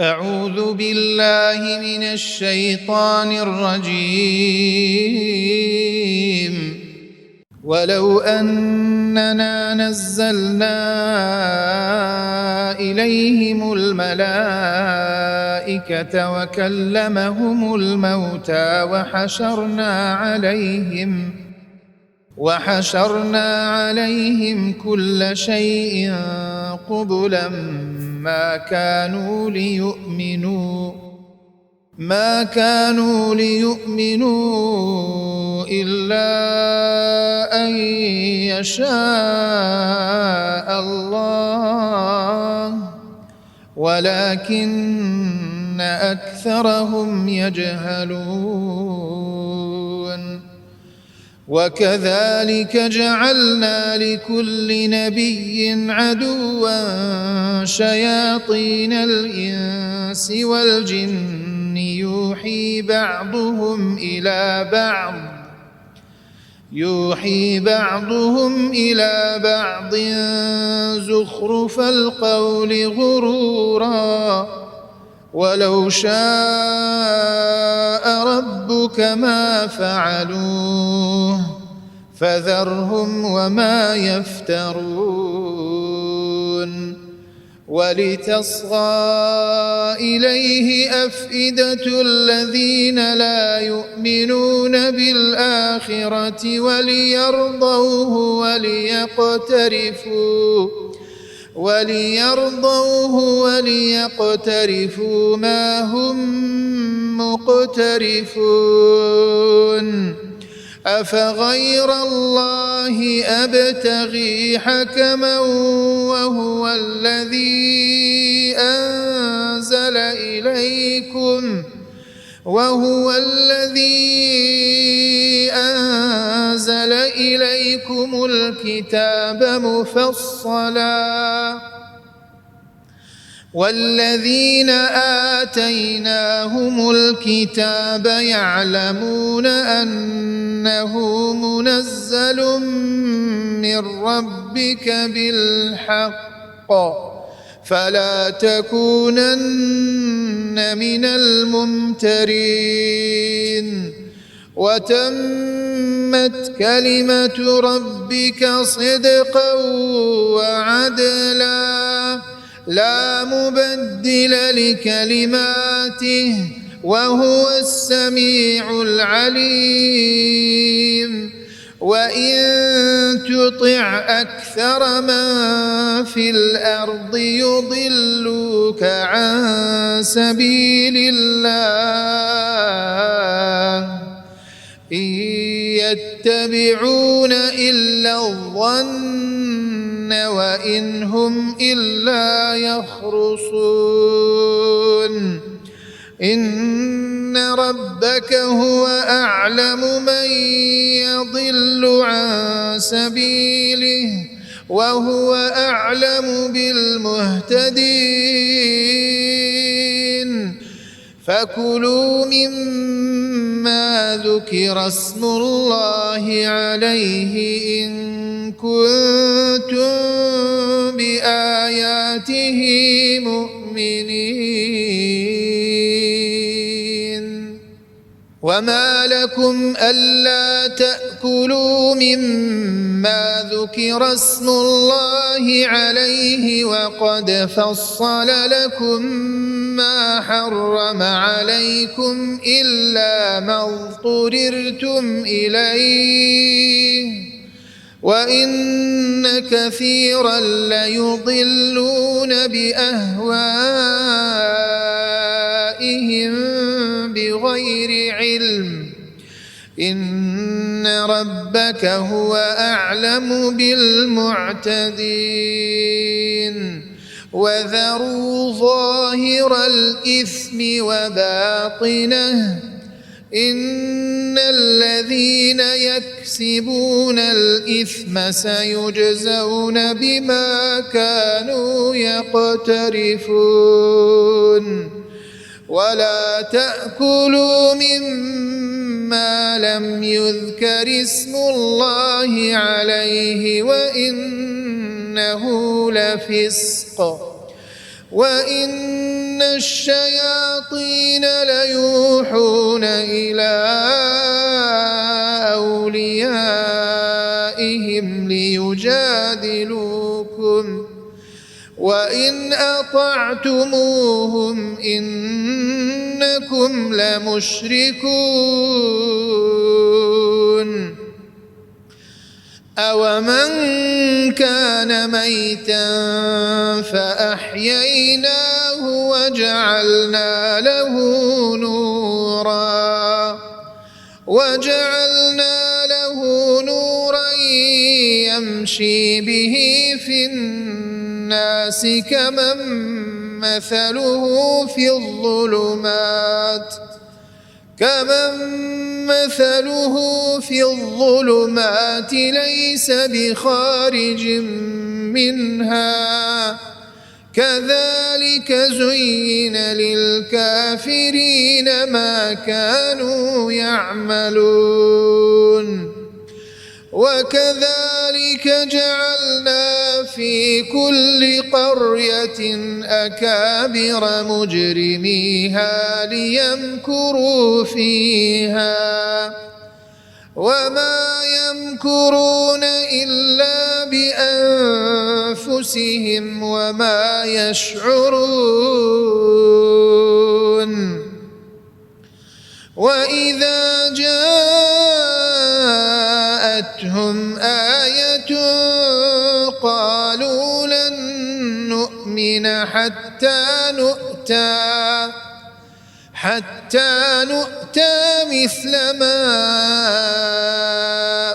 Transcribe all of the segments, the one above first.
أعوذ بالله من الشيطان الرجيم. ولو أننا نزلنا إليهم الملائكة وكلمهم الموتى وحشرنا عليهم كل شيء قبلا ما كانوا ليؤمنوا إلا أن يشاء الله ولكن أكثرهم يجهلون. وكذلك جعلنا لكل نبي عدوا شياطين الإنس والجن يوحي بعضهم إلى بعض زخرف القول غرورا ولو شاء ربك ما فعلوه فذرهم وما يفترون. ولتصغى إليه أفئدة الذين لا يؤمنون بالآخرة وليرضوه وليقترفوا ما هم مقترفون. أفغير الله أبتغي حكما وهو الذي أنزل إليكم الكتاب مفصلا والذين آتيناهم الكتاب يعلمون أنه منزل من ربك بالحق فلا تكونن من الممترين. وتمت كلمة ربك صدقا وعدلا لا مبدل لكلماته وهو السميع العليم. وإن تطع أكثر من في الأرض يضلوك عن سبيل الله إن يتبعون إلا الظن وإن هم إلا يخرصون. إن ربك هو أعلم من يضل عن سبيله وهو أعلم بالمهتدين. فكلوا مما ذكر اسم الله عليه إن كنتم بآياته مؤمنين. وما لكم ألا تأكلوا مما ذكر اسم الله عليه وقد فصل لكم ما حرم عليكم إلا ما اضطررتم إليه وإن كثيرا ليضلون بأهوائهم بغير علم إن ربك هو أعلم بالمعتدين. وذروا ظاهر الإثم وباطنه إن الذين يكسبون الإثم سيجزون بما كانوا يقترفون. ولا تأكلوا مما لم يذكر اسم الله عليه وإنه لفسق وإن الشياطين ليوحون إلى أوليائهم ليجادلوكم وإن أطعتموهم إنكم لمشركون أومن كان ميتا فأحييناه وجعلنا له نورا يمشي به في الناس كمن مثله في الظلمات ليس بخارج منها كذلك زين للكافرين ما كانوا يعملون وكذلك جعلنا في كل قرية أكابر مجرميها ليمكروا فيها وما يمكرون إلا بأنفسهم وما يشعرون وإذا جاءتهم آية قالوا لن نؤمن حتى نؤتى مثل ما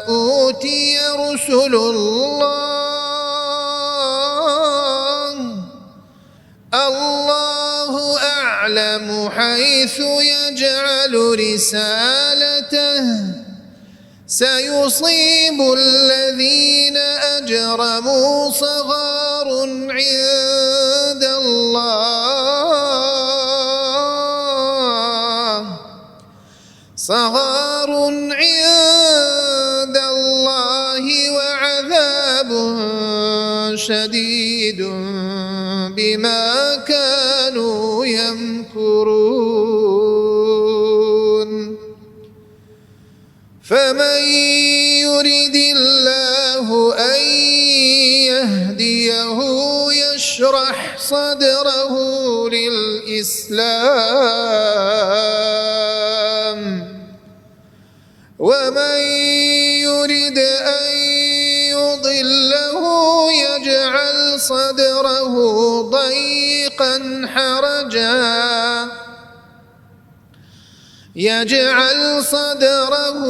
أوتي رسل الله أعلم حيث يجعل رسالته سيصيب الذين أجرموا صغار عند الله وعذاب شديد بما كانوا يمكرون فمن يرد الله أن يهديه يشرح صدره للإسلام ومن يرد أن يضله يجعل صدره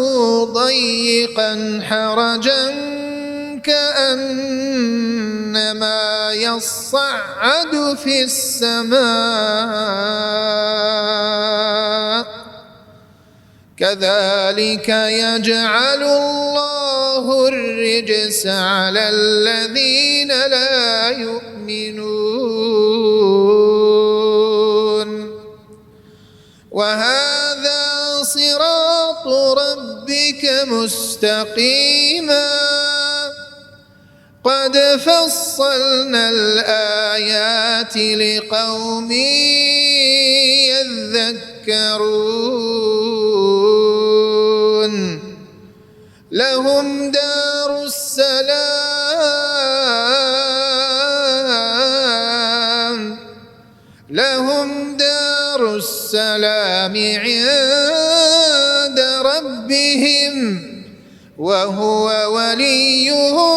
ضيقا حرجا كأنما يصعد في السماء كذلك يجعل الله الرجس على الذين لا يؤمنون وهذا صراط ربك مستقيما قد فصلنا الآيات لقوم يذكرون لهم دار السلام عند ربهم وهو وليهم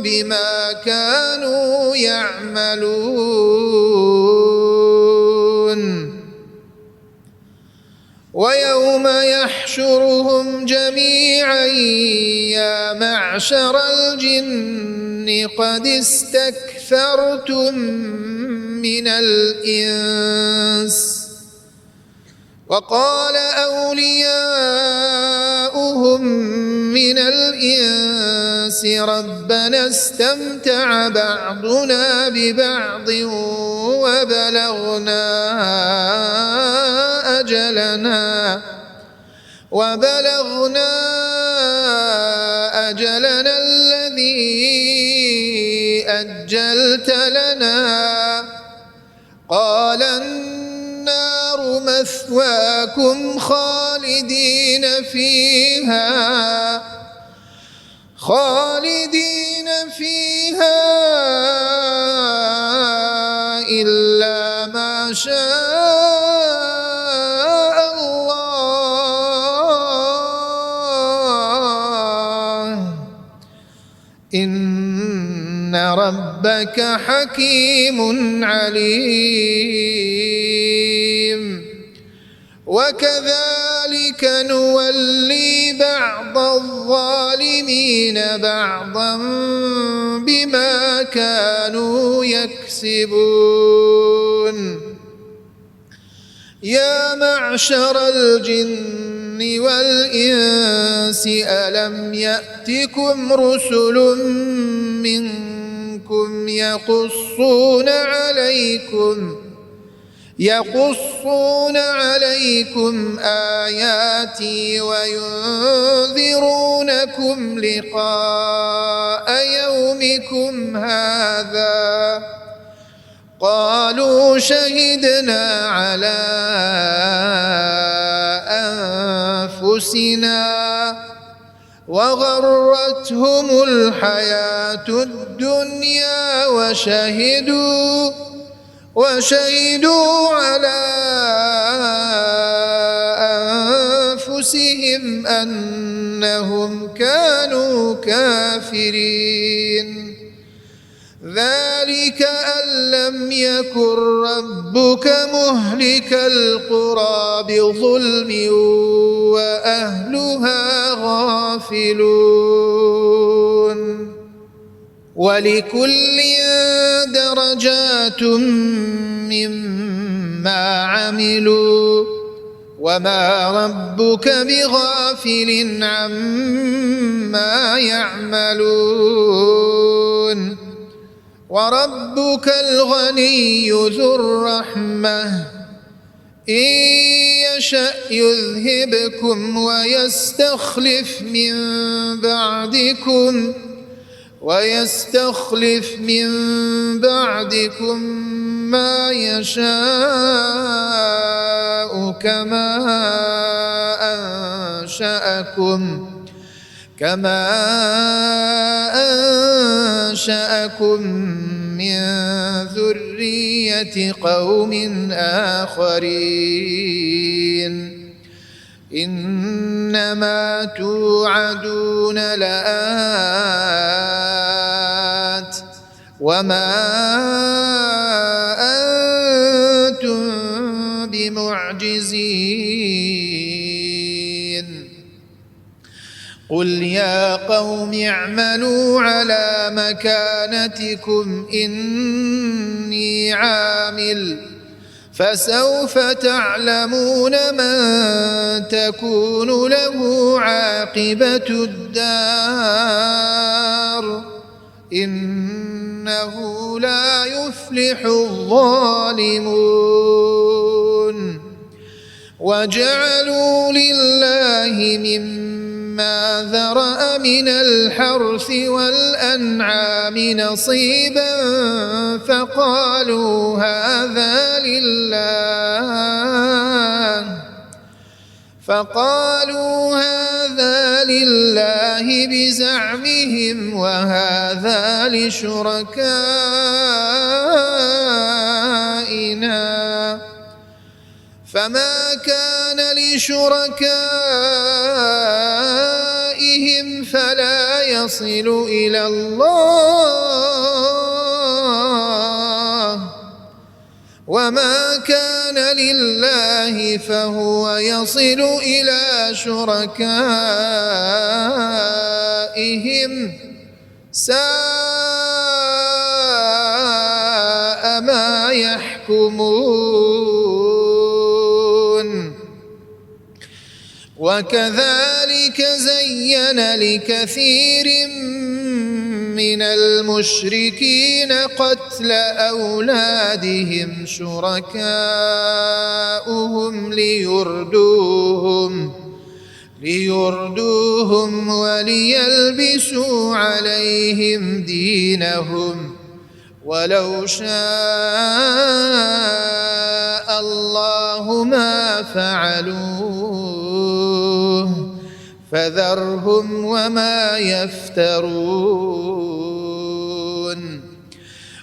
بما كانوا يعملون ويوم يحشرهم جميعا يا معشر الجن قد استكثرتم من الإنس وقال أولياؤهم من الإنس ربنا استمتع بعضنا ببعض وبلغنا أجلنا الذي أجلت لنا قال النار مثواكم خالدين فيها إلا ما شاء الله إن ربك حكيم عليم وكذلك نولي بعض الظالمين بعضا بما كانوا يكسبون يا معشر الجن والإنس ألم يأتكم رسل منكم يقصون عليكم آياتي وينذرونكم لقاء يومكم هذا قالوا شهدنا على أنفسنا وغرتهم الحياة الدنيا وشهدوا على أنفسهم أنهم كانوا كافرين ذلك أن لم يكن ربك مهلك القرى بظلم وأهلها غافلون ولكل درجات مما عملوا وما ربك بغافل عما يعملون وربك الغني ذو الرحمة إن يشأ يذهبكم ويستخلف من بعدكم ما يشاء كما أنشأكم من ذرية قوم آخرين إنما توعدون لآت وما أنتم بمعجزين قل يا قوم اعملوا على مكانتكم إني عامل فسوف تعلمون من تكون له عاقبة الدار إنه لا يفلح الظالمون وجعلوا لله مما ذرأ من الحرث والأنعام نصيبا فقالوا هذا لله بزعمهم وهذا لشركائنا فما كان لشركائهم فلا يصل إلى الله وما كان لله فهو يصل إلى شركائهم ساء ما يحكمون وكذلك زين لكثير من المشركين قتل أولادهم شركاؤهم ليردوهم وليلبسوا عليهم دينهم ولو شاء الله ما فعلوه فذرهم وما يفترون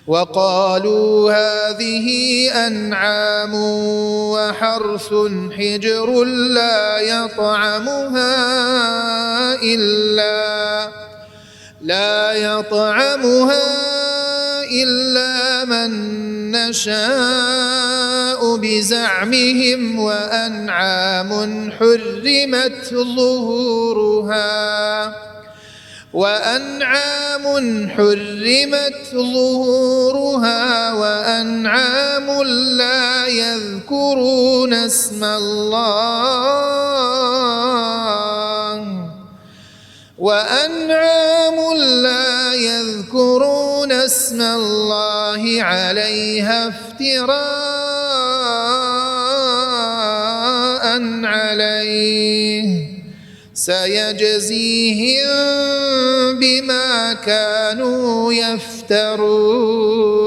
وقالوا هذه أنعام وحرث حجر لا يطعمها إلا من نشاء بزعمهم وأنعام حرمت ظهورها وأنعام لا يذكرون اسم الله عليها افتراء عليه سيجزيهم بما كانوا يفترون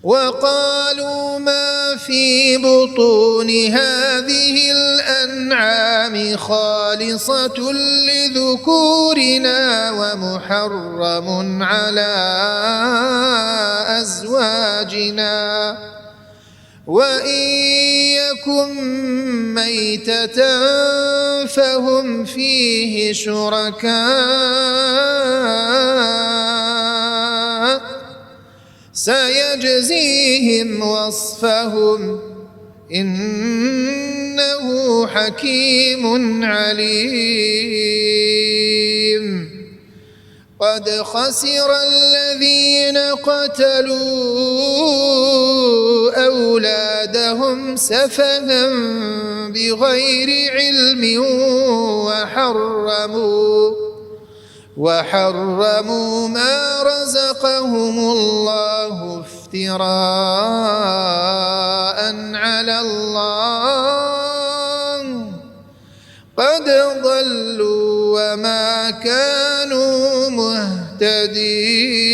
وقالوا ما في بطون هذه الأنعام خالصة لذكورنا ومحرم على أزواجنا وإن يكن ميتة فهم فيه شركاء سيجزيهم وصفهم إنه حكيم عليم قد خسر الذين قتلوا أولادهم سفها بغير علم وحرموا ما رزقهم الله افتراء على الله قد ضلوا وما كانوا مهتدين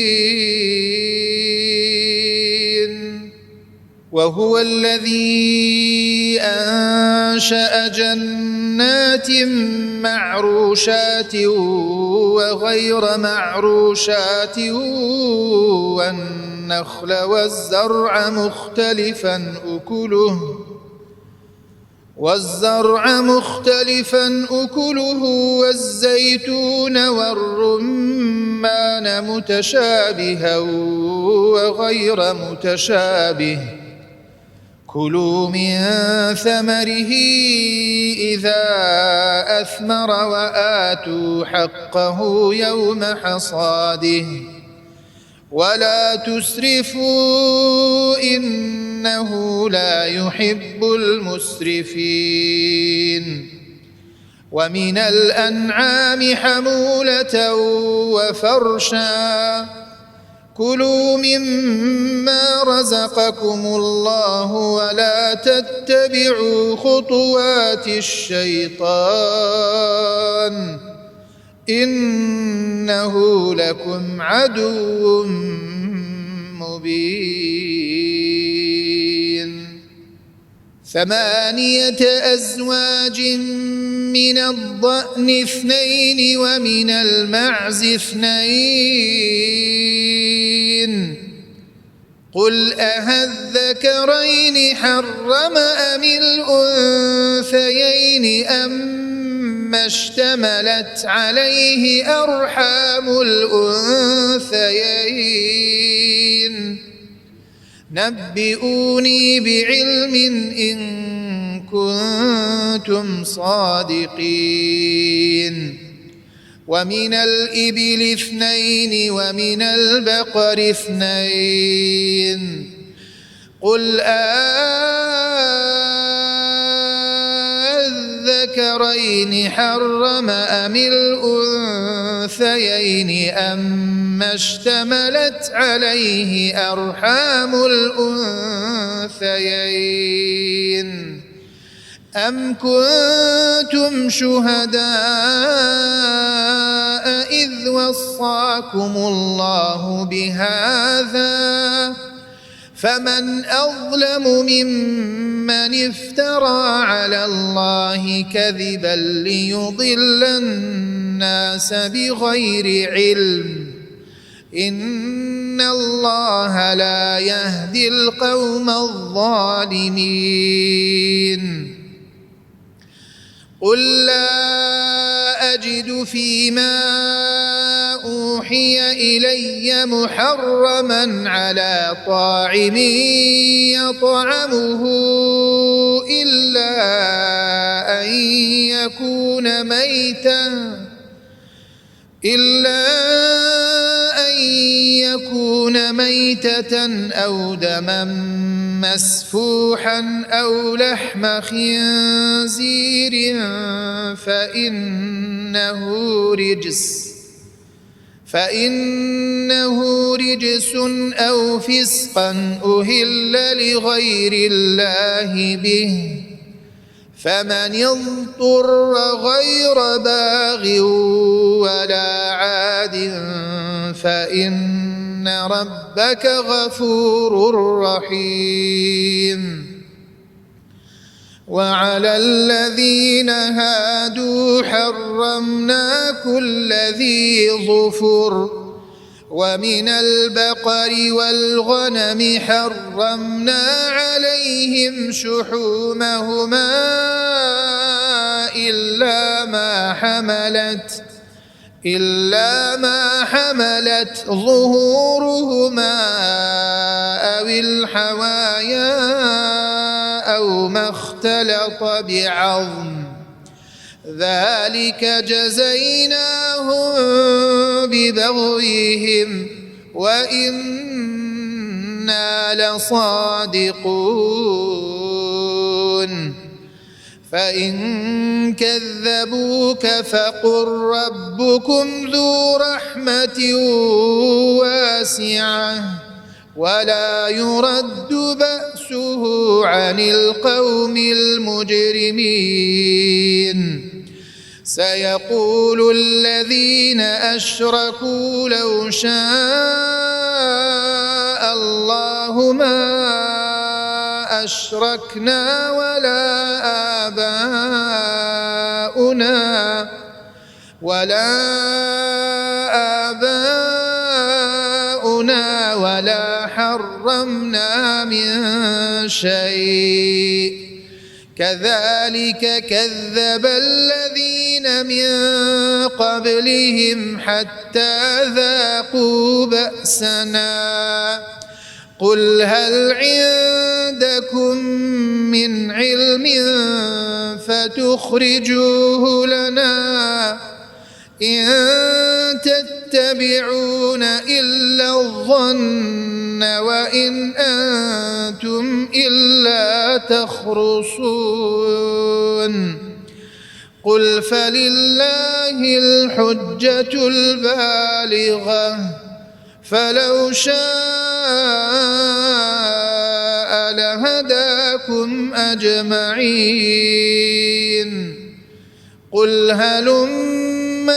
وهو الذي أنشأ جنات معروشات وغير معروشات والنخل والزرع مختلفا أكله والزيتون والرمان متشابها وغير متشابه كلوا من ثمره إذا أثمر وآتوا حقه يوم حصاده ولا تسرفوا إنه لا يحب المسرفين ومن الأنعام حمولة وفرشا كلوا مما رزقكم الله ولا تتبعوا خطوات الشيطان إنه لكم عدو مبين 8 أزواج من الضأن 2 ومن المعز 2 قل أهذكرين حرم أم الأنثيين أما اشتملت عليه أرحام الأنثيين نبئوني بعلم إن كنتم صادقين ومن الإبل 2 ومن البقر 2 قل أذكرين حرم أم الأنثيين أما اشتملت عليه أرحام الأنثيين أم كنتم شهداء إذ وصاكم الله بهذا فمن أظلم ممن افترى على الله كذبا ليضل الناس بغير علم إن الله لا يهدي القوم الظالمين قل لا أجد فيما أوحي إلي محرما على طاعم يطعمه إلا أن يكون ميتة أو دما مسفوحا أو لحم خنزير فإنه رجس أو فسقا أهل لغير الله به فمن اضطر غير باغ ولا عاد فإن ربك غفور رحيم وعلى الذين هادوا حرمنا كل ذي ظفر ومن البقر والغنم حرمنا عليهم شحومهما إلا ما حملت ظهورهما أو الحوايا أو ما اختلط بعظم ذلك جزيناهم ببغيهم وإنا لصادقون فإن كذبوك فقل ربكم ذو رحمة واسعة ولا يرد بأسه عن القوم المجرمين سيقول الذين أشركوا لو شاء الله ما أشركنا ولا آباؤنا ولا حرمنا من شيء كذلك كذب الذين من قبلهم حتى ذاقوا بأسنا قل هل عندكم من علم فتخرجوه لنا إن تتبعون إلا الظن وإن أنتم إلا تخرصون قل فلله الحجة البالغة فلو شاء لهداكم أجمعين قل هلم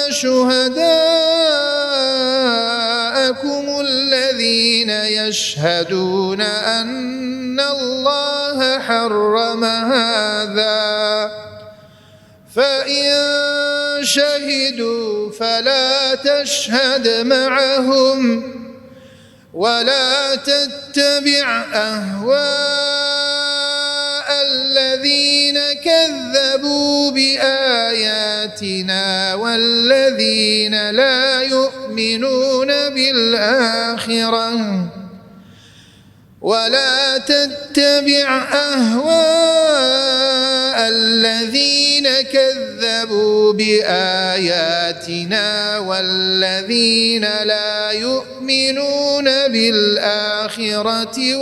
شهداءكم الذين يشهدون أن الله حرم هذا فإن شهدوا فلا تشهد معهم ولا تتبع أهواء الذين كذبوا بآياتنا والذين لا يؤمنون بالآخرة ولا تتبع أهواء الذين كذبوا بآياتنا والذين لا يؤمنون بالآخرة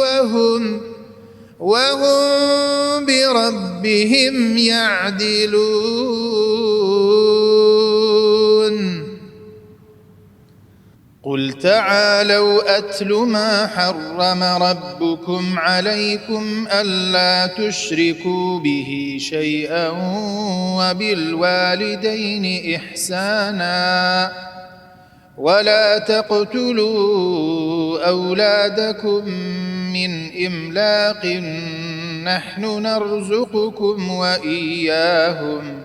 وهم بربهم يعدلون قل تعالوا أتل ما حرم ربكم عليكم ألا تشركوا به شيئا ولا تقتلوا أولادكم من إملاق نحن نرزقكم وإياهم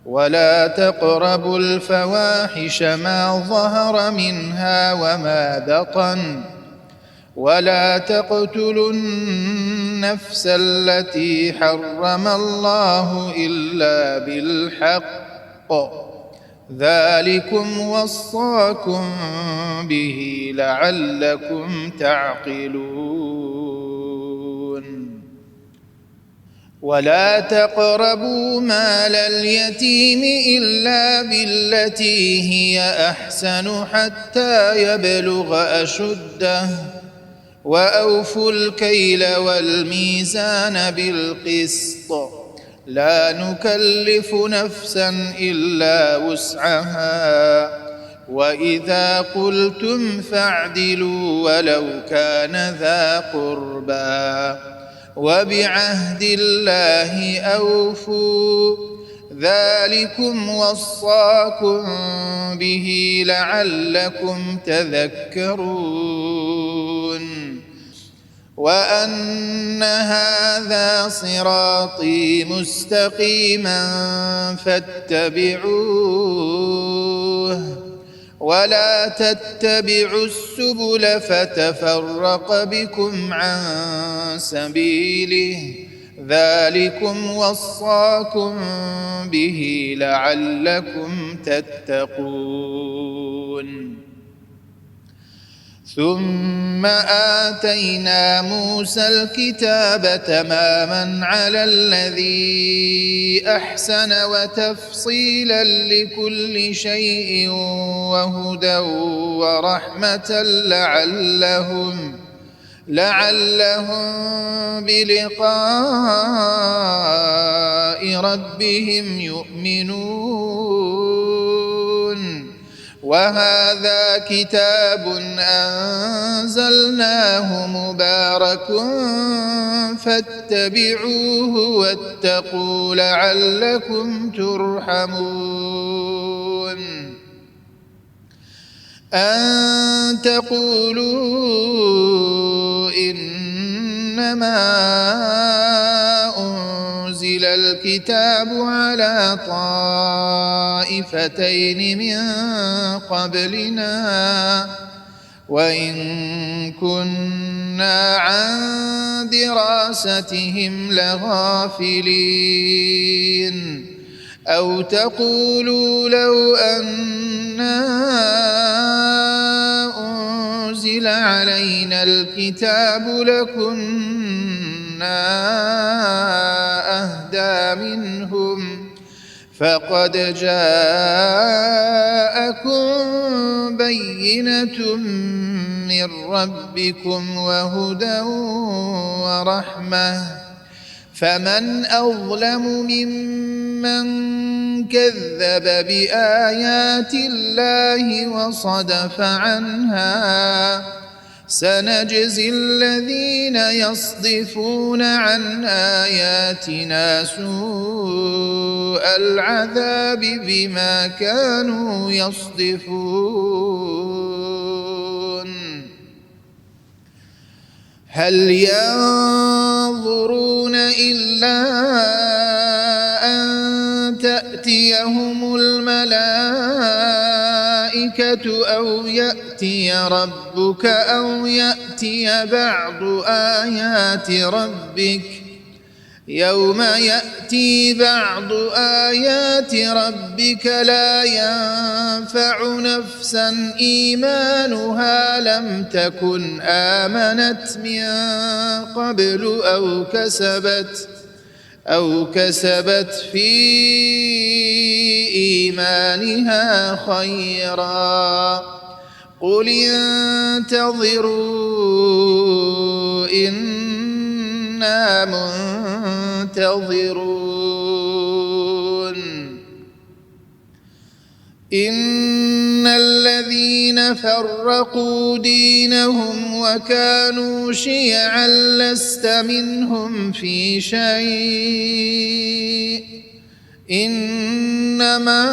ولا تقربوا الفواحش ما ظهر منها وما بطن ولا تقتلوا النفس التي حرم الله إلا بالحق ذلكم وصاكم به لعلكم تعقلون ولا تقربوا مال اليتيم إلا بالتي هي أحسن حتى يبلغ أشده وأوفوا الكيل والميزان بالقسط لا نكلف نفسا إلا وسعها وإذا قلتم فاعدلوا ولو كان ذا قربى وبعهد الله أوفوا ذلكم وصاكم به لعلكم تذكرون وأن هذا صراطي مستقيما فاتبعوه ولا تتبعوا السبل فتفرق بكم عن سبيله ذلكم وصاكم به لعلكم تتقون ثم آتينا موسى الكتاب تماما على الذي أحسن وتفصيلا لكل شيء وهدى ورحمة لعلهم بلقاء ربهم يؤمنون وهذا كتاب أنزلناه مبارك فاتبعوه واتقوا لعلكم ترحمون أن تقولوا إنما أنزل الكتاب على طائفتين من قبلنا وإن كنا عن دراستهم لغافلين أو تقولوا لو أنا أنزل علينا الكتاب لكنا أهدى منهم فقد جاءكم بينة من ربكم وهدى ورحمة فمن أظلم ممن كذب بآيات الله وصدف عنها سنجزي الذين يصدفون عن آياتنا سوء العذاب بما كانوا يصدفون هل ينظرون إلا أن تأتيهم الملائكة أو يأتي ربك أو يأتي بعض آيات ربك يوم يأتي بعض آيات ربك لا ينفع نفسا إيمانها لم تكن آمنت من قبل أو كسبت في إيمانها خيرا قل انتظروا إنا منتظرون إن الذين فرقوا دينهم وكانوا شيعا لست منهم في شيء إنما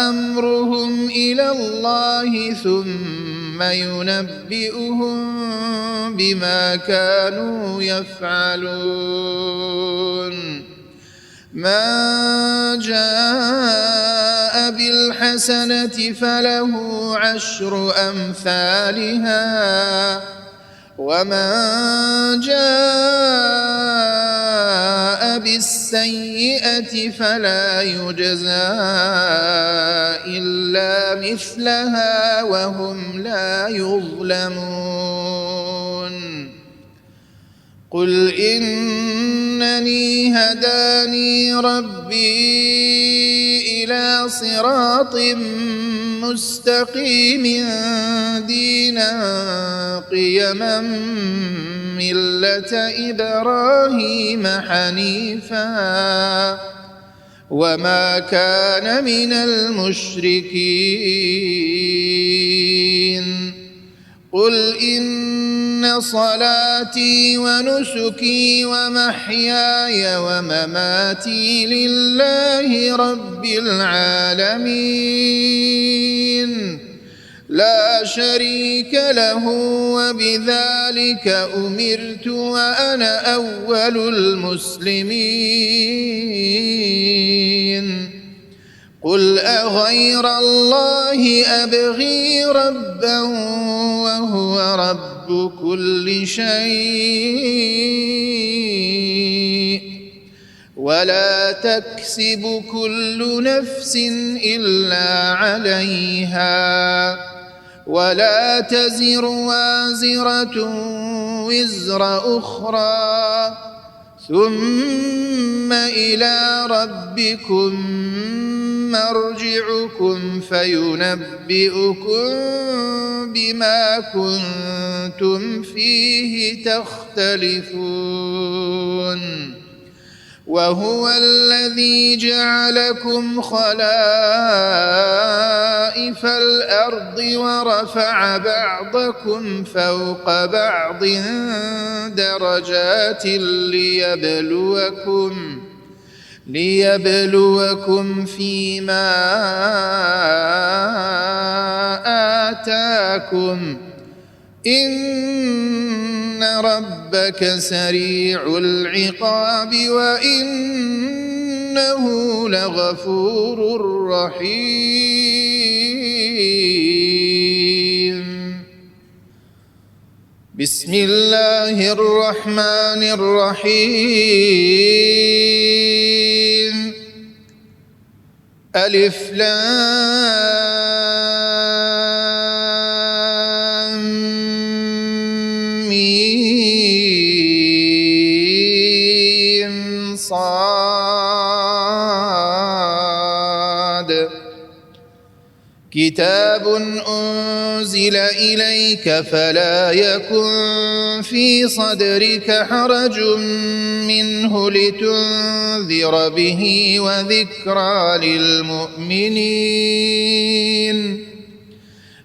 أمرهم إلى الله ثم ينبئهم بما كانوا يفعلون من جاء بالحسنة فله 10 أمثالها ومن جاء بالسيئة فلا يجزى إلا مثلها وهم لا يظلمون قل إنني هداني ربي إلى صراط مستقيم دينا قيما ملة إبراهيم حنيفا وما كان من المشركين قل إن صلاتي ونسكي ومحياي ومماتي لله رب العالمين لا شريك له وبذلك أمرت وأنا أول المسلمين قل أغير الله أبغي ربا وهو رب كل شيء ولا تكسب كل نفس إلا عليها ولا تزر وازرة وزر أخرى ثم إلى ربكم مرجعكم فينبئكم بما كنتم فيه تختلفون وهو الذي جعلكم خلائف الأرض ورفع بعضكم فوق بعض درجات ليبلوكم فيما آتاكم إن ربك سريع العقاب وإنه لغفور رحيم بسم الله الرحمن الرحيم ألف لام ميم صاد كتاب أنزل إليك فلا يكن في صدرك حرج منه لتنذر به وذكرى للمؤمنين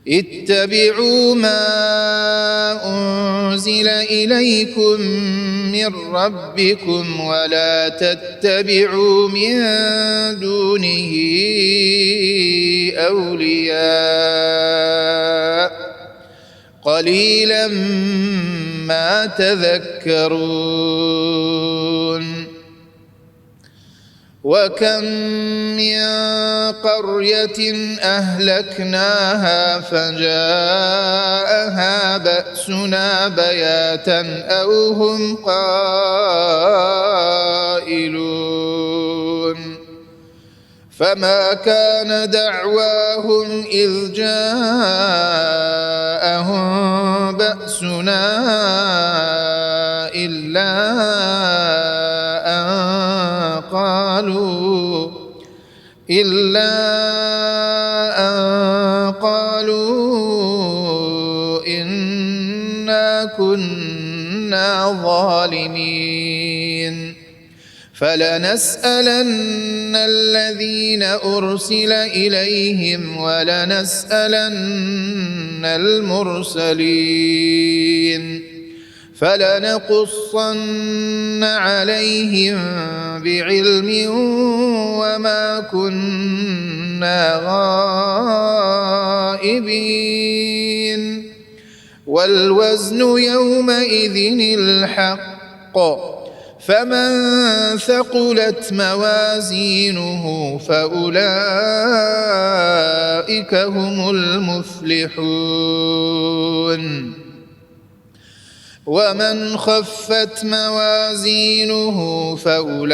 اتبعوا ما أنزل إليكم من ربكم ولا تتبعوا من دونه أولياء قليلا ما تذكرون وكم من قرية أهلكناها فجاءها بأسنا بياتا أو هم قائلون فما كان دعواهم إذ جاءهم بأسنا إلا أن قالوا إنا كنا ظالمين فلنسألن الذين أرسل إليهم ولنسألن المرسلين فلنقصن عليهم بعلم وما كنا غائبين والوزن يومئذ الحق فمن ثقلت موازينه فأولئك هم المفلحون ومن خفت موازينه فأولئك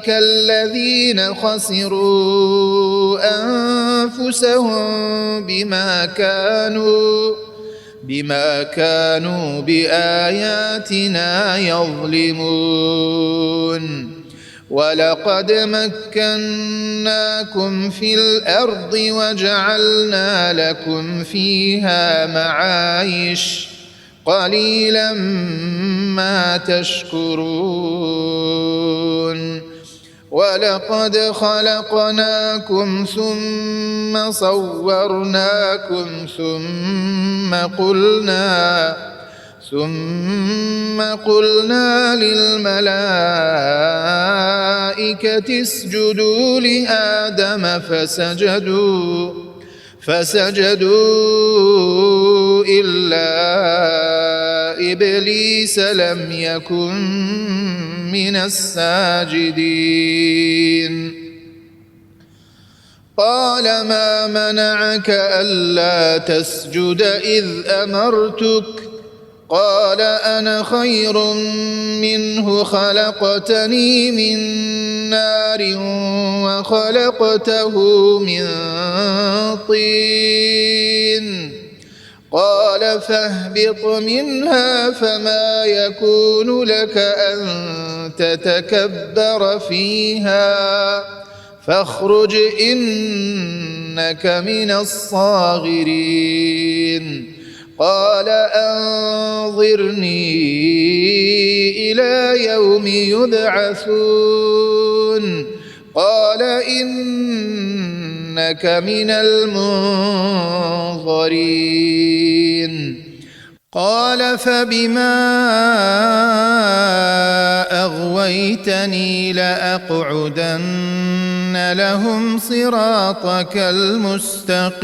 الذين خسروا أنفسهم بما كانوا بآياتنا يظلمون ولقد مكناكم في الأرض وجعلنا لكم فيها معايش قليلا ما تشكرون ولقد خلقناكم ثم صورناكم ثم قلنا للملائكة اسجدوا لآدم فسجدوا إلا إبليس لم يكن من الساجدين قال ما منعك ألا تسجد إذ أمرتك قال أنا خير منه خلقتني من نار وخلقته من طين قال فاهبط منها فما يكون لك أن تتكبر فيها فاخرج إنك من الصاغرين قال أنظرني إلى يوم يبعثون قال إنك من المنظرين قال فبما أغويتني لأقعدن لهم صراطك المستقيم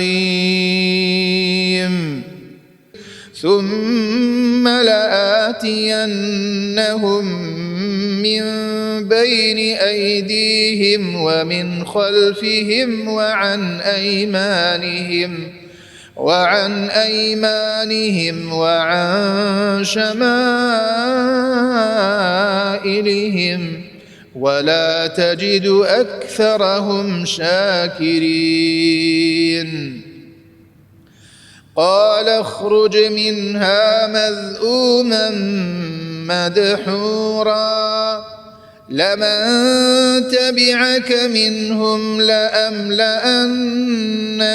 ثم لآتينهم من بين أيديهم ومن خلفهم وعن أيمانهم وعن شمائلهم ولا تجد أكثرهم شاكرين قال اخرج منها مذءوما مدحورا لمن تبعك منهم لأملأن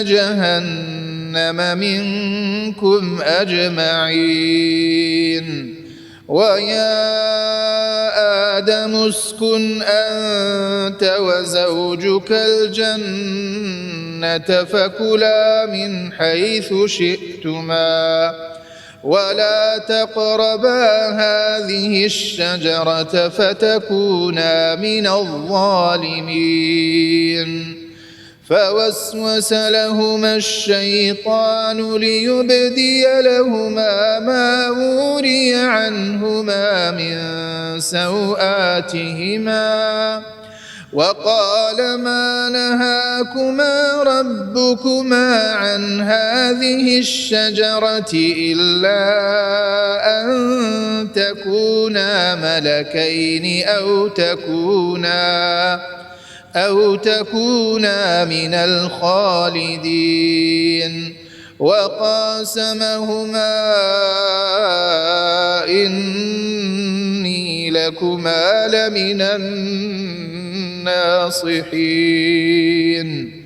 جهنم منكم أجمعين ويا آدم اسكن أنت وزوجك الجنة فكلا من حيث شئتما ولا تقربا هذه الشجرة فتكونا من الظالمين فوسوس لهما الشيطان ليبدي لهما ما وري عنهما من سوآتهما وقال ما نهاكما ربكما عن هذه الشجرة إلا أن تكونا ملكين أو تكونا من الخالدين وقاسمهما إني لكما لمن الناصحين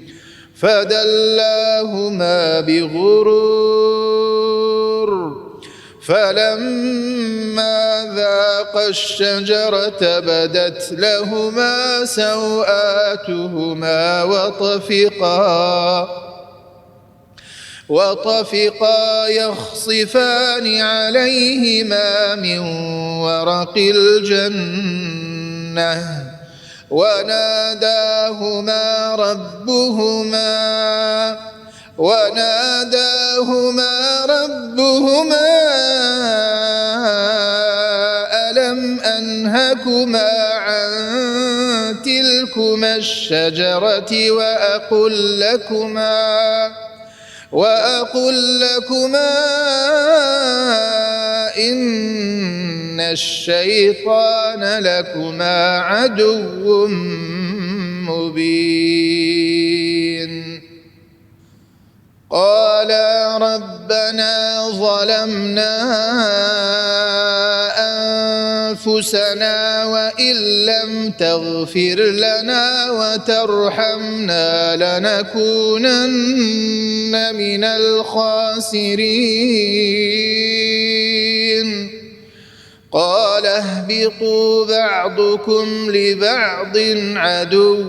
فدلاهما بغرور فلما ذاقا الشجرة بدت لهما سوآتهما وطفقا يخصفان عليهما من ورق الجنة وناداهما ربهما ألم أنهكما عن تلكما الشجرة وأقل لكما إن الشيطان لكما عدو مبين قالا ربنا ظلمنا أنفسنا وإن لم تغفر لنا وترحمنا لنكونن من الخاسرين قال اهبطوا بعضكم لبعض عدو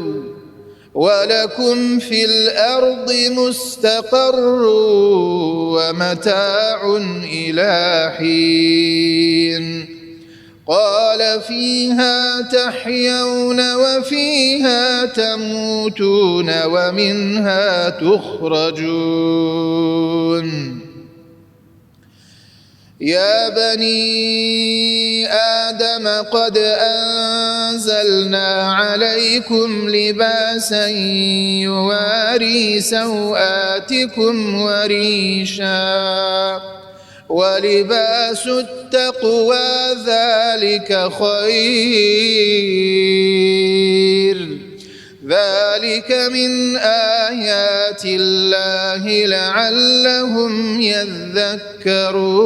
ولكم في الأرض مستقر ومتاع إلى حين قال فيها تحيون وفيها تموتون ومنها تخرجون يا بني آدم قد أنزلنا عليكم لباسا يواري سوآتكم وريشا ولباس التقوى ذلك خير ذلك من آيات الله لعلهم يذكرون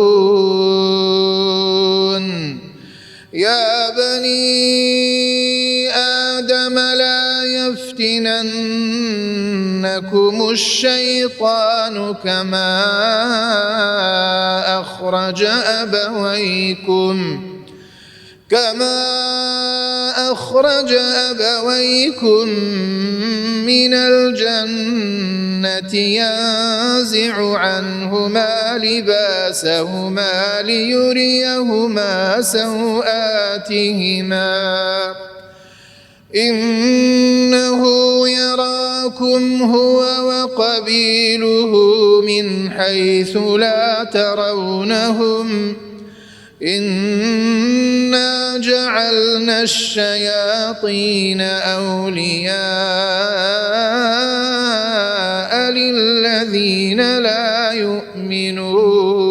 يا بني آدم لا يفتننكم الشيطان كما أخرج أبويكم من الجنة ينزع عنهما لباسهما ليريهما سوآتهما إنه يراكم هو وقبيله من حيث لا ترونهم إنا جعلنا الشياطين أولياء للذين لا يؤمنون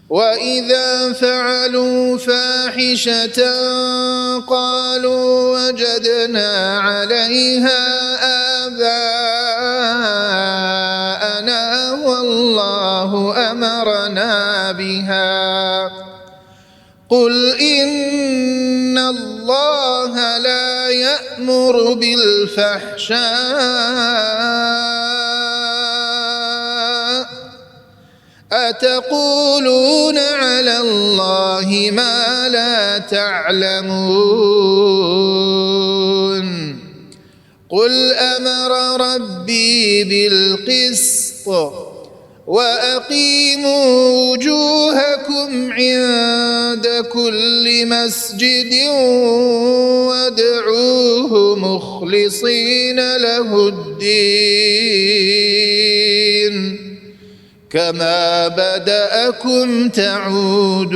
وإذا فعلوا فاحشة قالوا وجدنا عليها آباءنا والله أمرنا بها قل إن الله لا يأمر بالفحشاء أتقولون على الله ما لا تعلمون قل أمر ربي بالقسط وأقيموا وجوهكم عند كل مسجد وادعوه مخلصين له الدين كما بدأكم تعودون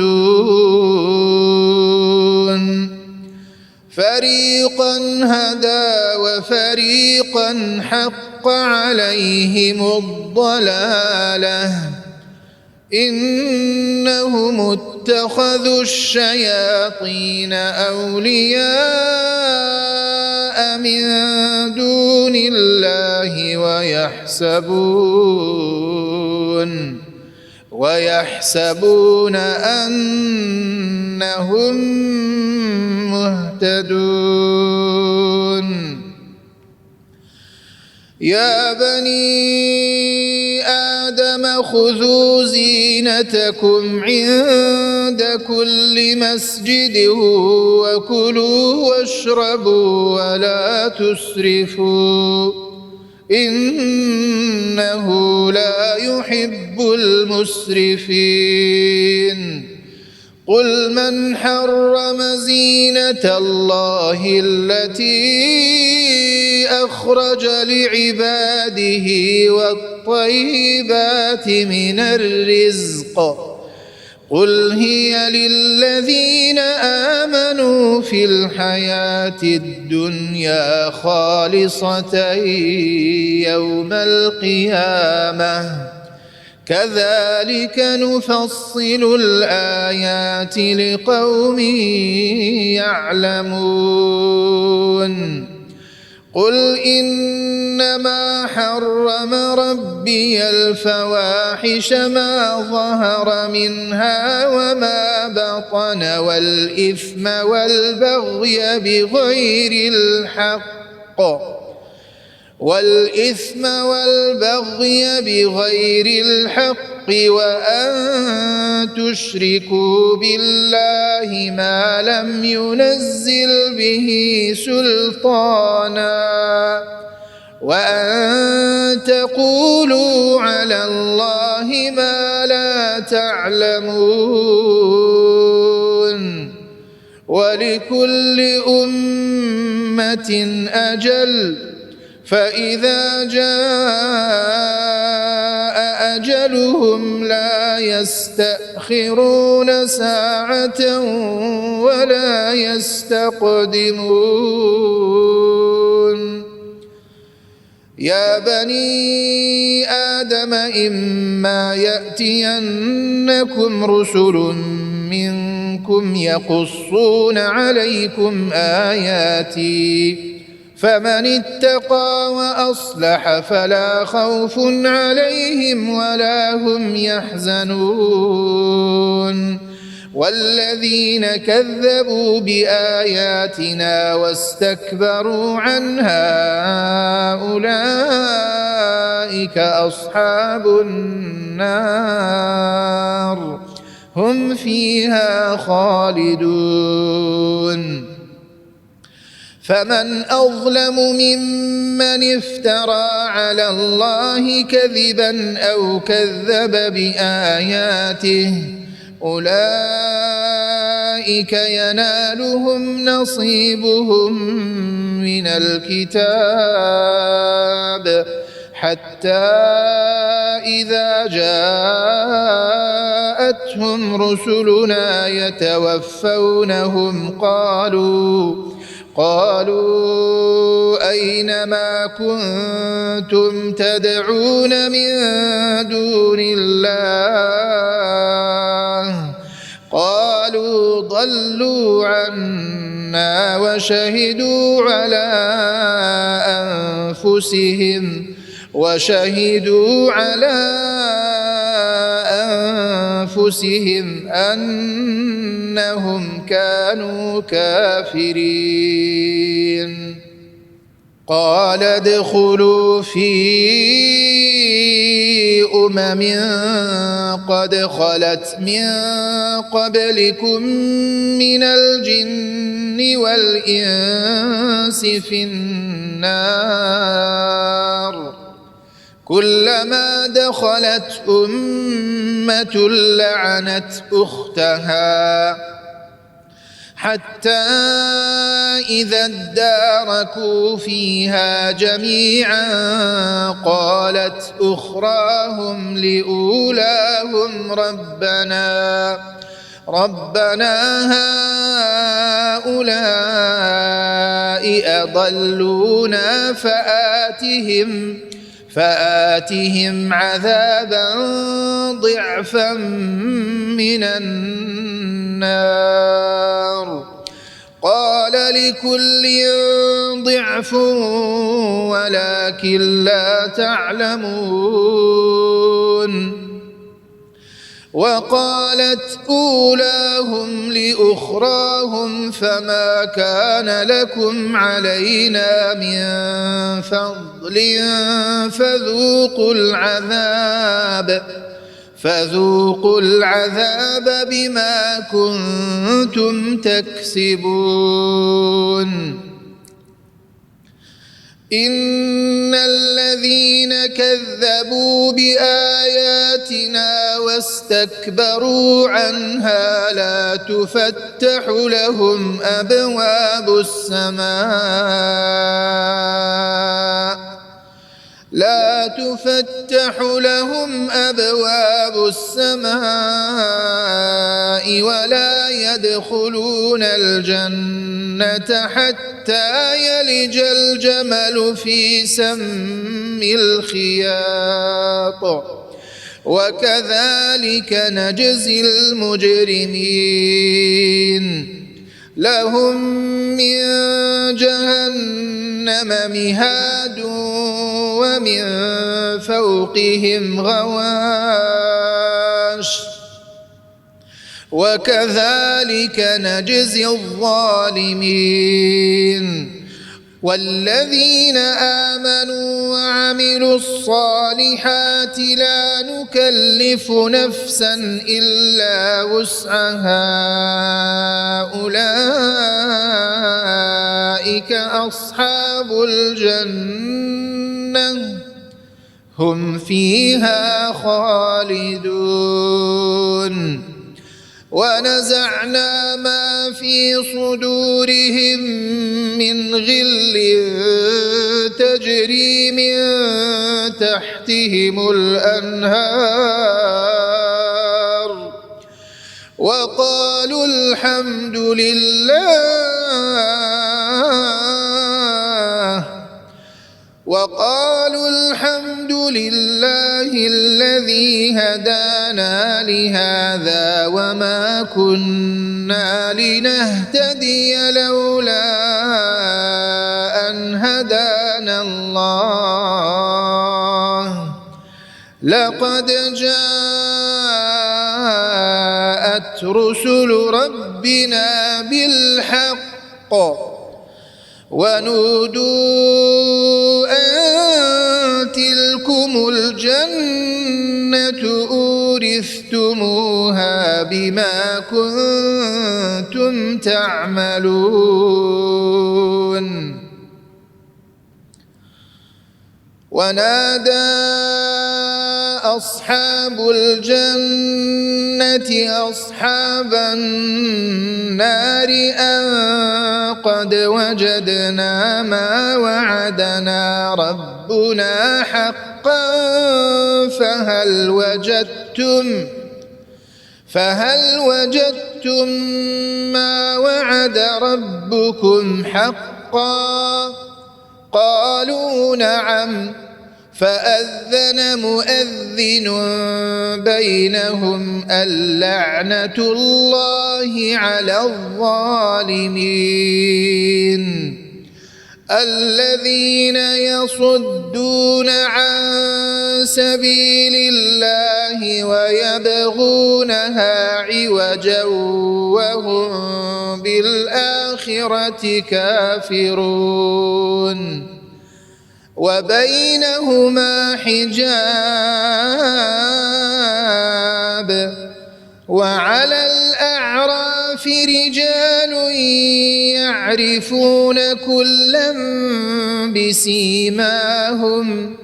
فريقا هدى وفريقا حق عليهم الضلالة إنهم اتخذوا الشياطين أولياء من دون الله ويحسبون أنهم مهتدون يا بني آدم خذوا زينتكم عند كل مسجد وكلوا واشربوا ولا تسرفوا إنه لا يحب المسرفين قل من حرم زينة الله التي أخرج لعباده والطيبات من الرزق قل هي للذين آمنوا في الحياة الدنيا خالصة يوم القيامة كذلك نفصل الآيات لقوم يعلمون قل إنما حرم ربي الفواحش ما ظهر منها وما بطن والإثم والبغي بغير الحق وأن تشركوا بالله ما لم ينزل به سلطانا وأن تقولوا على الله ما لا تعلمون ولكل أمة أجل فإذا جاء أجلهم لا يستأخرون ساعة ولا يستقدمون يا بني آدم إما يأتينكم رسل منكم يقصون عليكم آياتي فمن اتقى وأصلح فلا خوف عليهم ولا هم يحزنون والذين كذبوا بآياتنا واستكبروا عنها أولئك أصحاب النار هم فيها خالدون فمن أظلم ممن افترى على الله كذبا أو كذب بآياته أولئك ينالهم نصيبهم من الكتاب حتى إذا جاءتهم رسلنا يتوفونهم قالوا أين ما كنتم تدعون من دون الله قالوا ضلوا عنا وشهدوا على أنفسهم أنهم كانوا كافرين قال ادخلوا في قد خلت من قبلكم من الجن والإنس في النار كلما دخلت أمة لعنت أختها حتى إذا اداركوا فيها جميعا قالت أخراهم لأولاهم ربنا هؤلاء أضلونا فآتهم عذابا ضعفا من النار قال لكل ضعف ولكن لا تعلمون وقالت أولاهم لأخراهم فما كان لكم علينا من فضل فذوقوا العذاب بما كنتم تكسبون إن الذين كذبوا بآياتنا واستكبروا عنها لا تفتح لهم أبواب السماء ولا يدخلون الجنة حتى يلج الجمل في سم الخياط وكذلك نجزي المجرمين لهم من جهنم مهاد ومن فوقهم غواش وكذلك نجزي الظالمين والذين آمنوا وعملوا الصالحات لا نكلف نفسا إلا وسعها أولئك أصحاب الجنة هم فيها خالدون ونزعنا ما في صدورهم من غل تجري من تحتهم الأنهار وقالوا الحمد لله الذي هدانا لهذا وما كنا لنهتدي لولا أن هدانا الله لقد جاءت رسل ربنا بالحق ونودوا أن تلكم الجنة أورثتموها بما كنتم تعملون ونادى أصحاب الجنة أصحاب النار أن قد وجدنا ما وعدنا ربنا حقا فهل وجدتم ما وعد ربكم حقا قالوا نعم فأذن مؤذن بينهم اللعنة الله على الظالمين الذين يصدون عن سبيل الله ويبغونها عوجا وهم بالآخرة كافرون وبينهما حجاب وعلى الأعراف رجال يعرفون كلا بسيماهم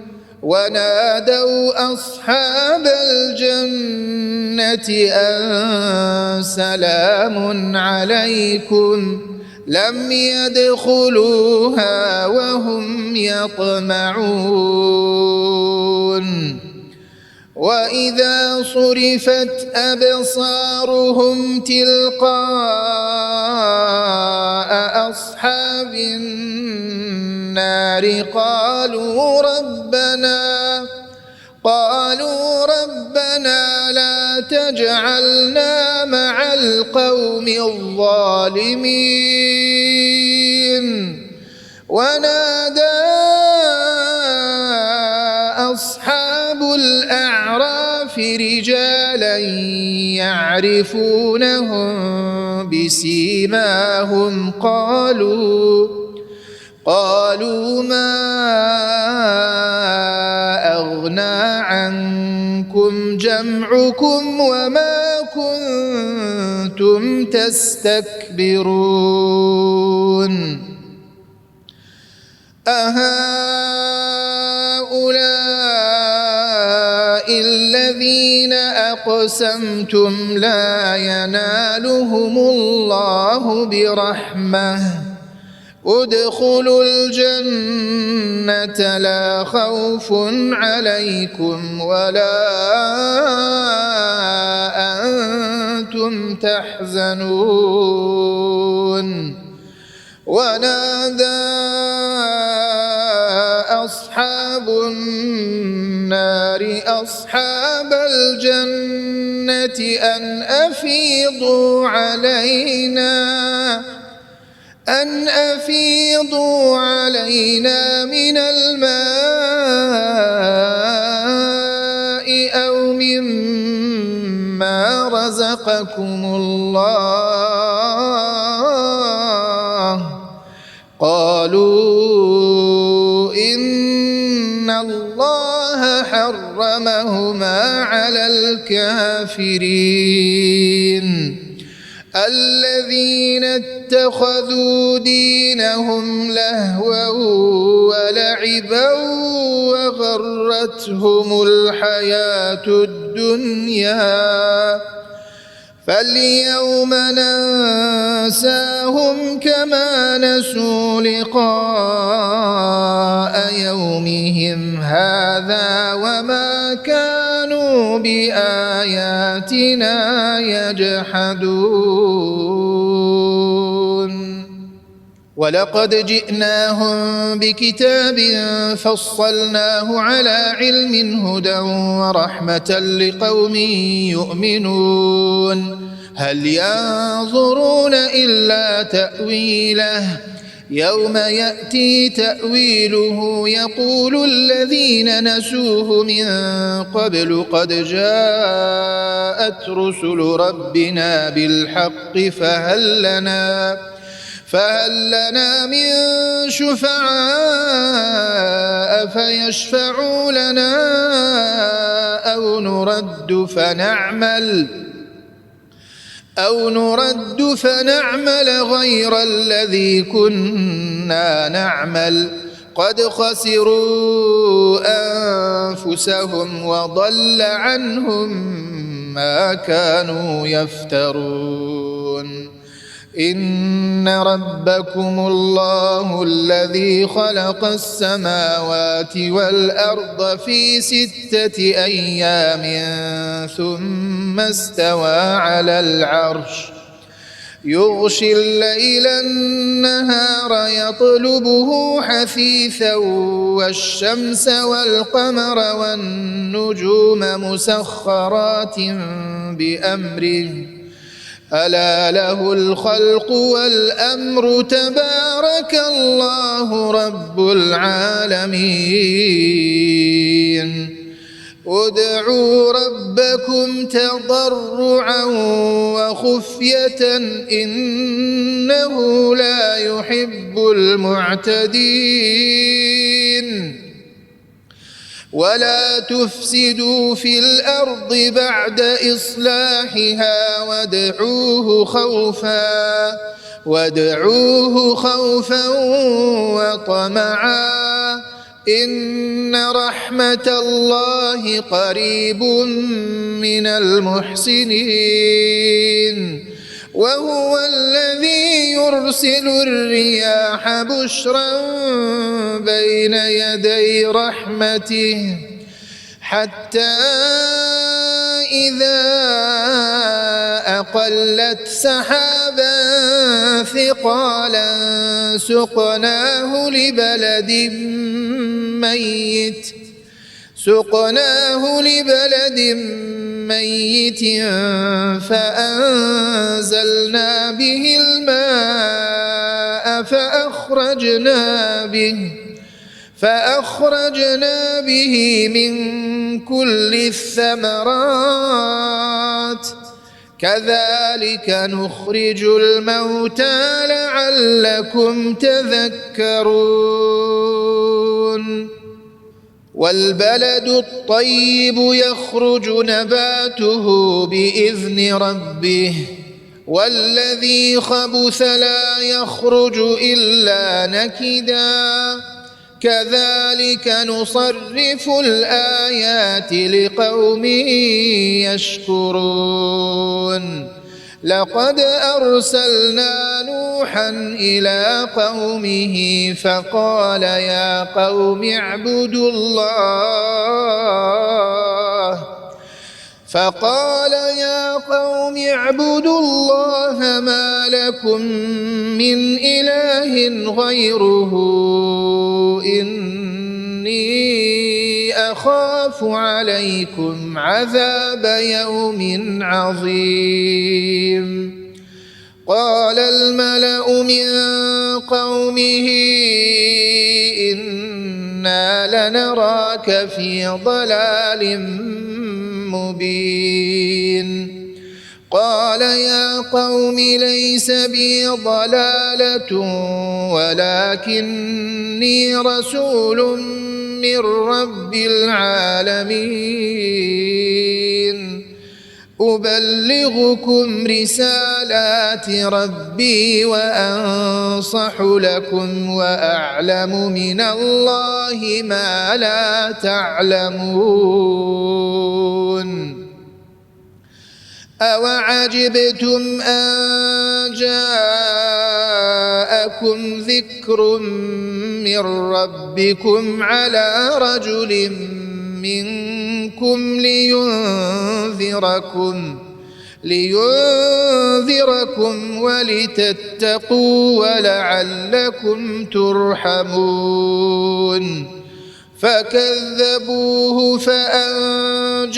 ونادوا أصحاب الجنة أن سلام عليكم لم يدخلوها وهم يطمعون وإذا صرفت أبصارهم تلقاء أصحاب النار قالوا ربنا لا تجعلنا مع القوم الظالمين ونادى أصحاب الأعراف رجالا يعرفونهم بسيماهم قالوا ما أغنى عنكم جمعكم وما كنتم تستكبرون أهؤلاء الذين الذين أقسمتم لا ينالهم الله برحمة ادخلوا الجنة لا خوف عليكم ولا أنتم تحزنون ونادى أصحاب النار أصحاب الجنة أن أفيضوا علينا من الماء أو مما رزقكم الله قالوا إن الله حرمهما على الكافرين الذين اتخذوا دينهم لهوا ولعبا وغرتهم الحياة الدنيا فاليوم ننساهم كما نسوا لقاء يومهم هذا وما كانوا بآياتنا يجحدون ولقد جئناهم بكتاب فصلناه على علم هدى ورحمة لقوم يؤمنون هل ينظرون إلا تأويله يوم يأتي تأويله يقول الذين نسوه من قبل قد جاءت رسل ربنا بالحق فهل لنا من شفعاء فيشفعوا لنا أو نرد فنعمل غير الذي كنا نعمل قد خسروا أنفسهم وضل عنهم ما كانوا يفترون إن ربكم الله الذي خلق السماوات والأرض في 6 أيام ثم استوى على العرش يغشي الليل النهار يطلبه حثيثا والشمس والقمر والنجوم مسخرات بأمره ألا له الخلق والأمر تبارك الله رب العالمين ادعوا ربكم تضرعا وخفية إنه لا يحب المعتدين ولا تفسدوا في الأرض بعد إصلاحها وادعوه خوفا وطمعا إن رحمة الله قريب من المحسنين وهو الذي يرسل الرياح بشرا بين يدي رحمته حتى إذا أقلت سحابا ثقالا سقناه لبلد ميت فأنزلنا به الماء فأخرجنا به من كل الثمرات كذلك نخرج الموتى لعلكم تذكرون والبلد الطيب يخرج نباته بإذن ربه والذي خبث لا يخرج إلا نكدا كذلك نصرف الآيات لقوم يشكرون لقد أرسلنا نوحا إلى قومه فقال يا قوم اعبدوا الله ما لكم من إله غيره إني أخاف عليكم عذاب يوم عظيم قال الملأ من قومه إنا لنراك في ضلال مبين قال يا قوم ليس بي ضلالة ولكني رسول من رب العالمين أبلغكم رسالات ربي وأنصح لكم وأعلم من الله ما لا تعلمون أوعجبتم أن جاءكم ذكر من ربكم على رجل منكم لينذركم ولتتقوا ولعلكم ترحمون فكذبوه فأنجيناه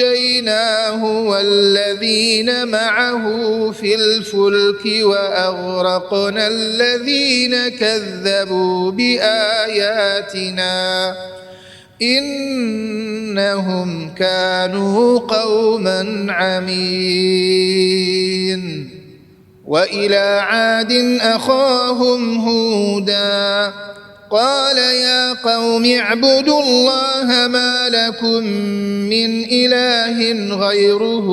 والذين معه في الفلك وأغرقنا الذين كذبوا بآياتنا إنهم كانوا قوما عمين وإلى عاد أخاهم هودا قال يا قوم اعبدوا الله ما لكم من إله غيره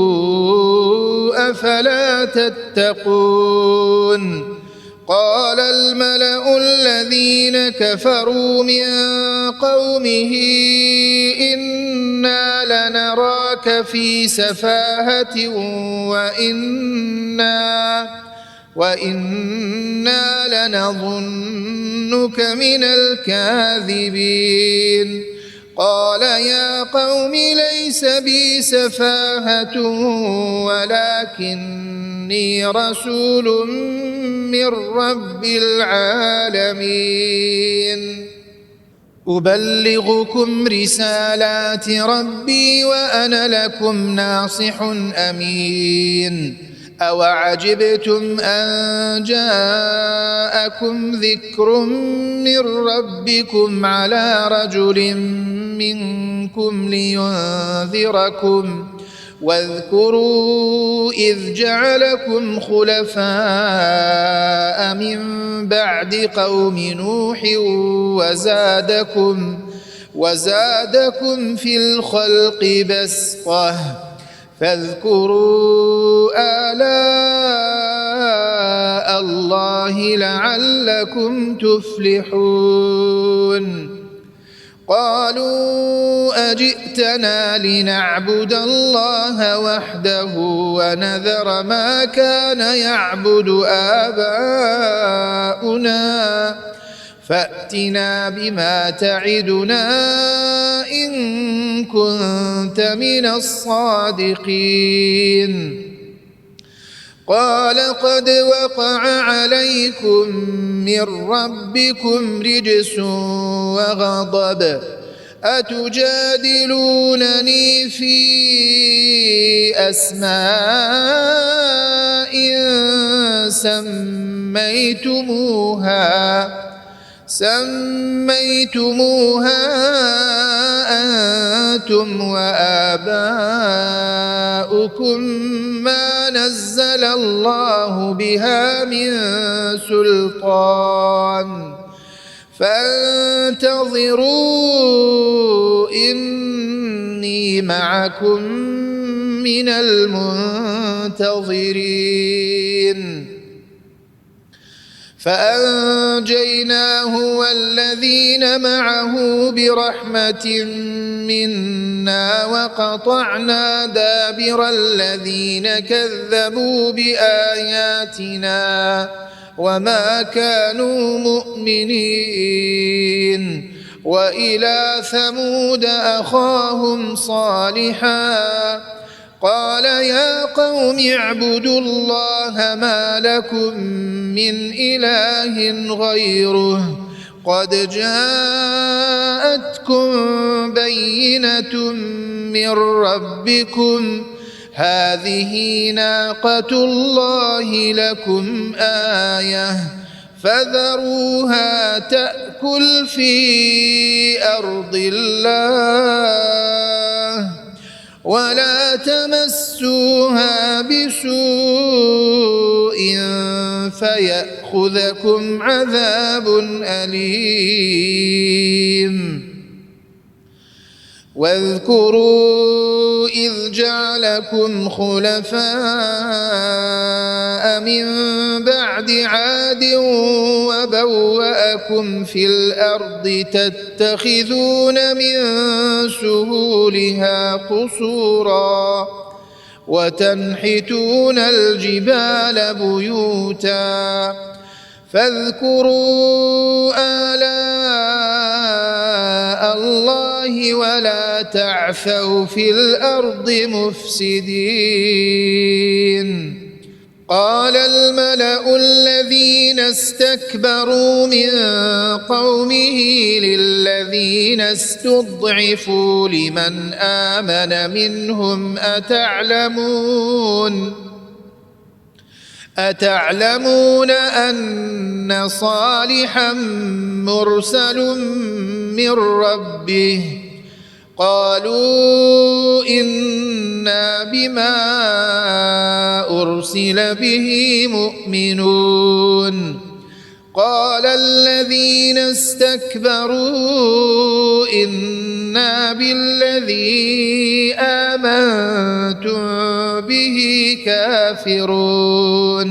أفلا تتقون قال الملأ الذين كفروا من قومه إنا لنراك في سفاهة وإنا لنظنك من الكاذبين قال يا قوم ليس بي سفاهة ولكني رسول من رب العالمين أبلغكم رسالات ربي وأنا لكم ناصح أمين أوعجبتم أن جاءكم ذكر من ربكم على رجل منكم لينذركم واذكروا إذ جعلكم خلفاء من بعد قوم نوح وزادكم في الخلق بسطة فاذكروا آلاء الله لعلكم تفلحون قالوا أجئتنا لنعبد الله وحده ونذر ما كان يعبد آباؤنا فأتنا بما تعدنا إن كنت من الصادقين قال قد وقع عليكم من ربكم رجس وغضب أتجادلونني في أسماء سميتموها أنتم وآباؤكم ما نزل الله بها من سلطان فانتظروا إني معكم من المنتظرين فأنجيناه والذين معه برحمة منا وقطعنا دابر الذين كذبوا بآياتنا وما كانوا مؤمنين. وإلى ثمود أخاهم صالحا قال يا قوم اعبدوا الله ما لكم من إله غيره قد جاءتكم بينة من ربكم هذه ناقة الله لكم آية فذروها تأكل في أرض الله ولا تمسوها بسوء فيأخذكم عذاب أليم. واذكروا إذ جعلكم خلفاء من بعد عاد وبوأكم في الأرض تتخذون من سهولها قصورا وتنحتون الجبال بيوتا فاذكروا آلاء الله ولا تعثوا في الأرض مفسدين. قال الملأ الذين استكبروا من قومه للذين استضعفوا لمن آمن منهم أتعلمون أن صالحا مرسل من ربه قالوا إنا بما أرسل به مؤمنون. قال الذين استكبروا إنا بالذي آمنتم به كافرون.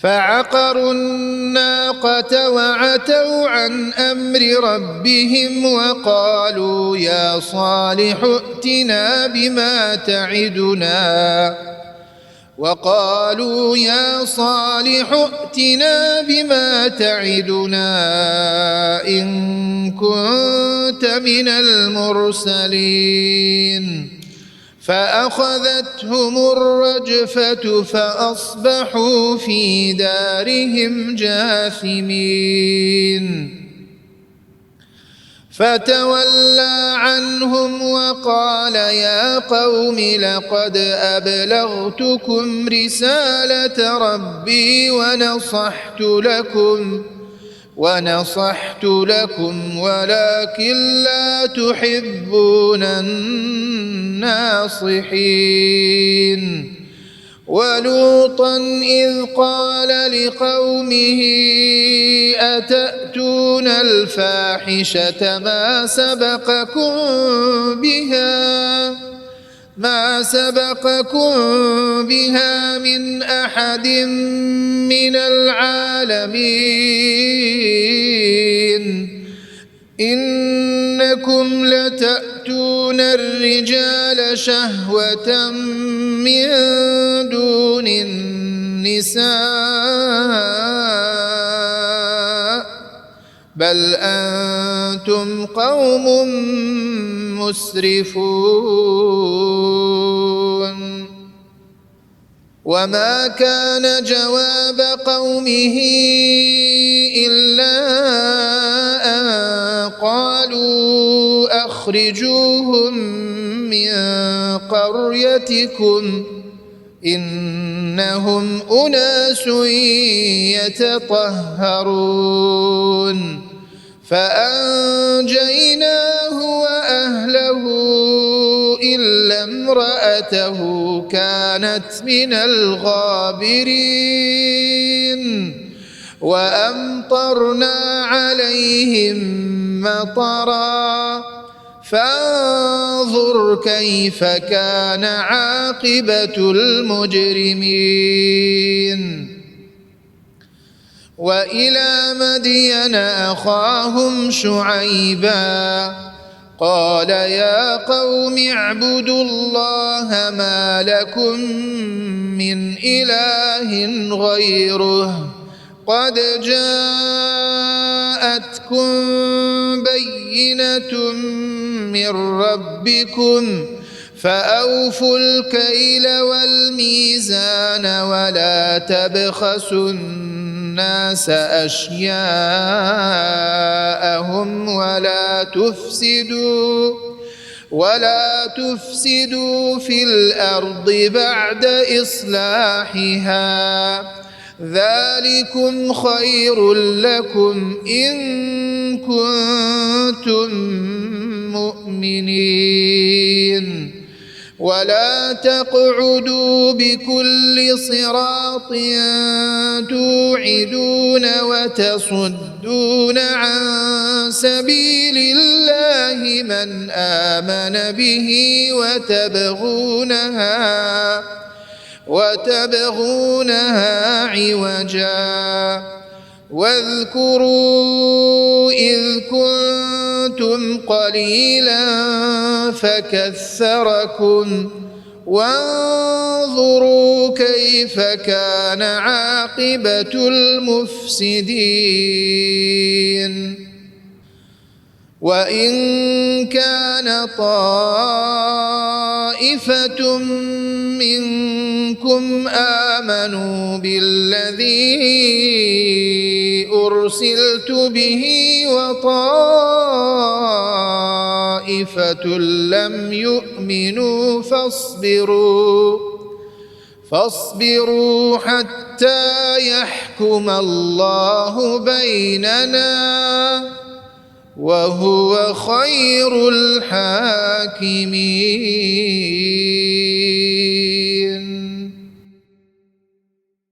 فعقروا الناقة وعتوا عن أمر ربهم وقالوا يا صالح ائتنا بما تعدنا إن كنت من المرسلين. فأخذتهم الرجفة فأصبحوا في دارهم جاثمين. فتولى عنهم وقال يا قوم لقد أبلغتكم رسالة ربي ونصحت لكم ولكن لا تحبون الناصحين. ولوطا إذ قال لقومه أتأتون الفاحشة ما سبقكم بها من أحد من العالمين. إنكم لتأتون الرجال شهوة من دون النساء بل أنتم قوم مسرفون. وما كان جواب قومه إلا أن قالوا أخرجوهم من قريتكم إنهم أناس يتطهرون. فأنجيناه وأهله إلا امرأته كانت من الغابرين. وأمطرنا عليهم مطرا فانظر كيف كان عاقبة المجرمين. وإلى مدين أخاهم شعيبا قال يا قوم اعبدوا الله ما لكم من إله غيره قد جاءتكم بينة من ربكم فأوفوا الكيل والميزان ولا تبخسوا الناس أشياءهم ولا تفسدوا في الأرض بعد إصلاحها ذلكم خير لكم إن كنتم مؤمنين ولا تقعدوا بكل صراط توعدون وتصدون عن سبيل الله من آمن به وتبغونها عوجا واذكروا إذ كنتم قليلا فكثركم وانظروا كيف كان عاقبة المفسدين وإن كان طائفة منكم آمنوا بالذي أرسلت به وطائفة لم يؤمنوا فاصبروا حتى يحكم الله بيننا وهو خير الحاكمين.